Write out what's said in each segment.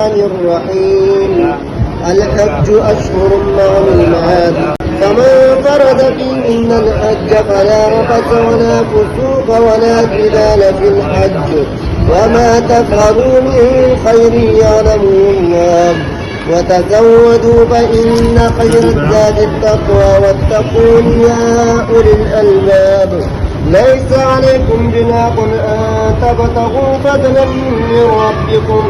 الرحيم. الحج أشهر معلومات، فمن فرض فيهن الحج فلا رفث ولا فسوق ولا جدال في الحج، وما تفعلوا من خير يعلمه الله، وتزودوا فإن خير الزاد التقوى واتقون يا أولي الألباب. ليس عليكم جناح أن تبتغوا فضلا من ربكم،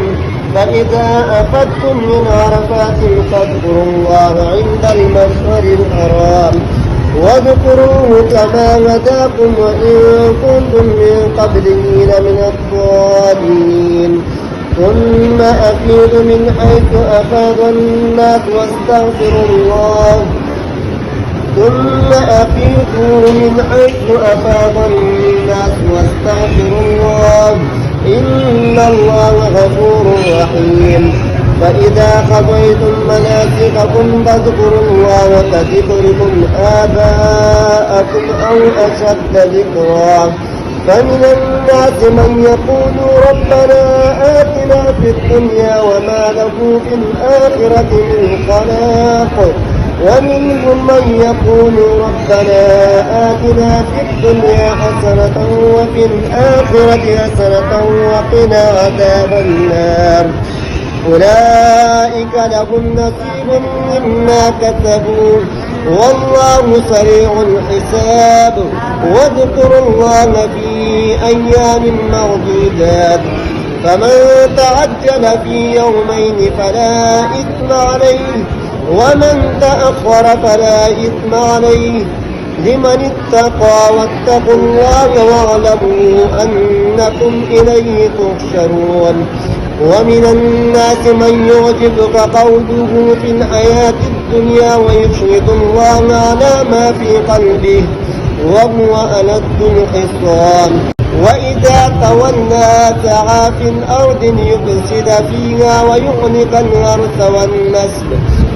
فإذا أفدتم من عرفات فاذكروا الله عند المشعر الحرام، واذكروه كما هداكم وإن كنتم من قبله لمن الضالين. ثم أفيضوا من حيث أفاض الناس واستغفروا الله، ثم أفيضوا من حيث أفاض الناس واستغفروا الله إن الله غفور رحيم. فإذا قضيتم مناسككم فاذكروا الله كذكركم آباءكم أو أشد ذكرا. فمن الناس من يقول ربنا آتنا في الدنيا وما له في الآخرة من خلاق، ومنهم من يقول ربنا آتنا في الدنيا حسنة وفي الآخرة حسنة وقنا عذاب النار. أولئك لهم نصيب مما كسبوا والله سريع الحساب. واذكروا الله في أيام معدودات، فمن تعجل في يومين فلا إثم عليه، ومن تأخر فلا إثم عليه، لمن اتقى واتقوا الله واعلموا أنكم إليه تحشرون. ومن الناس من يعجبك قوله في الحياة الدنيا ويشهد الله على ما في قلبه وهو ألد الخصام. وإذا تولى سعى في الأرض ليفسد فيها ويهلك الحرث والنسل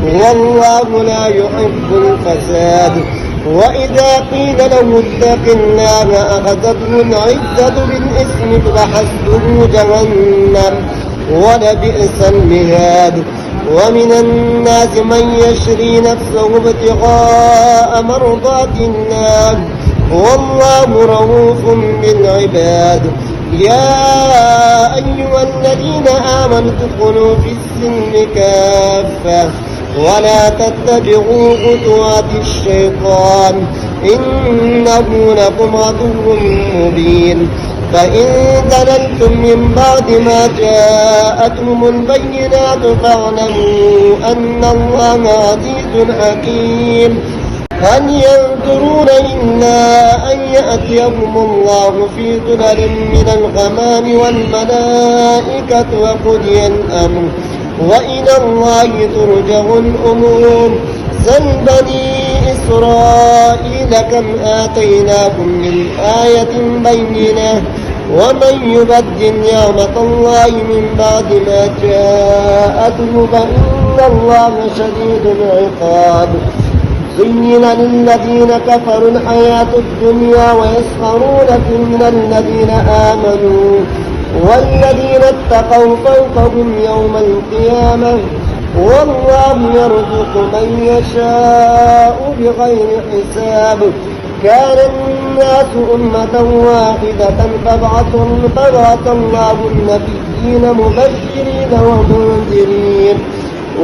والله لا يحب الفساد. وإذا قيل له اتق الله أخذته العزة بالإثم فحسبه جهنم ولبئس المهاد. ومن الناس من يشري نفسه ابتغاء مرضات الله والله رؤوف بالعباد. يا أيها الذين آمنوا ادخلوا في السلم كافة ولا تتبعوا خطوات الشيطان إنه لكم عدو مبين. فإن زللتم من بعد ما جاءتهم البينات فاعلموا أن الله عزيز حكيم. هل ينظرون إلا أن يأتيهم الله في ظلل من الغمام والملائكة وقضي الأمر وإلى الله ترجع الأمور. سل بني إسرائيل كم آتيناكم من آية بينة ومن يبدل نعمة الله من بعد ما جاءته فإن الله شديد العقاب. زين للذين كفروا الحياة الدنيا ويسخرون من الذين آمنوا والذين اتقوا فوقهم يوم القيامة والله يرزق من يشاء بغير حساب. كان الناس أمة واحدة فبعث الله النبيين مبشرين ومنذرين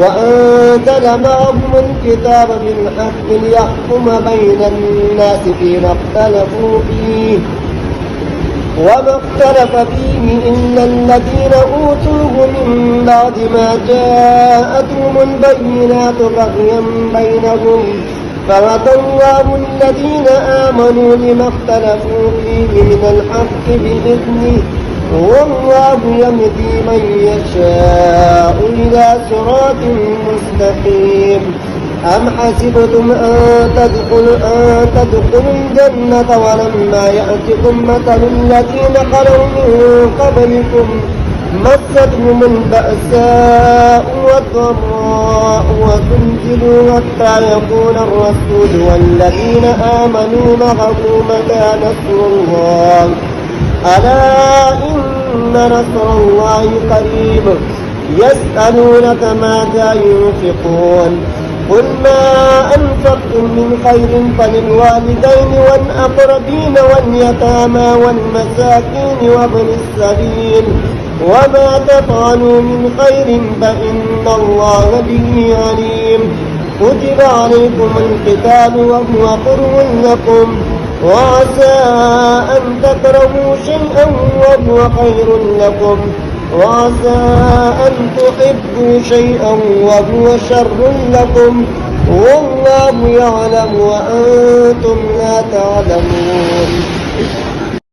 وأنزل معهم الكتاب بالحق ليحكم بين الناس فيما اختلفوا فيه وما اختلف فيه إلا الذين أوتوه من بعد ما جاءتهم البينات بغيا بينهم فهدى الله الذين آمنوا لما اختلفوا فيه من الحق بإذنه والله يهدي من يشاء إلى صراط مستقيم. أم حسبتم أن تدخلوا الجنة ولما يأتكم مثل الذين خلوا من قبلكم مستهم البأساء والضراء وزلزلوا حتى يقول الرسول والذين آمنوا معه متى نصر الله ألا إن نصر الله قريب. يسألونك ماذا ينفقون قل ما أنفقتم من خير فللوالدين والأقربين واليتامى والمساكين وابن السبيل وما تفعلوا من خير فإن الله به عليم كتب عليكم القتال وهو كره لكم وعسى أن تكرهوا شيئا وهو خير لكم وعسى أن تحبوا شيئا وهو شر لكم والله يعلم وأنتم لا تعلمون